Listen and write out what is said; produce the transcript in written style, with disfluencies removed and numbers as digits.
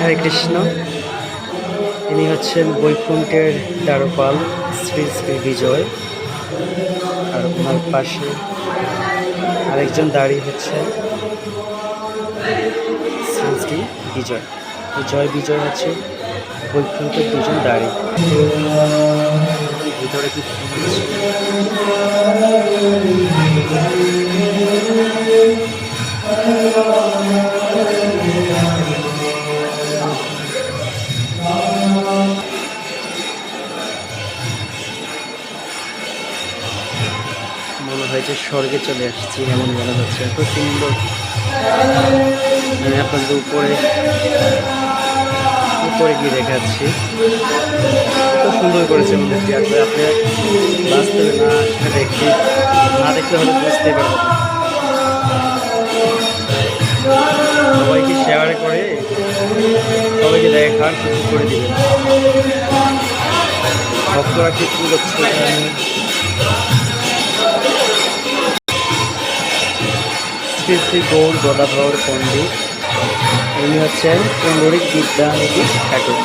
হরে কৃষ্ণ। ইনি হচ্ছেন বৈকুণ্ঠের দ্বারপাল শ্রী শ্রী বিজয়। আর ওনার পাশে আরেকজন দাঁড়িয়ে হচ্ছে শ্রী শ্রী বিজয়। জয় বিজয় হচ্ছে বৈকুণ্ঠের দুজন দাঁড়ি। ভিতরে কি মনে হয় যে স্বর্গে চলে আসছি এমন মনে হচ্ছে, এত সুন্দর। আমি আপনাদের উপরে গিয়ে দেখাচ্ছি, এত সুন্দর করেছে মন্দিরটি। আসলে আপনি বাস্তবে না দেখলে হলে বুঝতে পারবেন। সবাইকে শেয়ার করে সবাইকে দেখার কিছু করে দিবেন। ভক্তরা কি করছে শ্রী শ্রী গৌর গদাধর পণ্ডিত, ইনি হচ্ছেন পুণ্ডরিক বিদ্যানিধি ঠাকুর।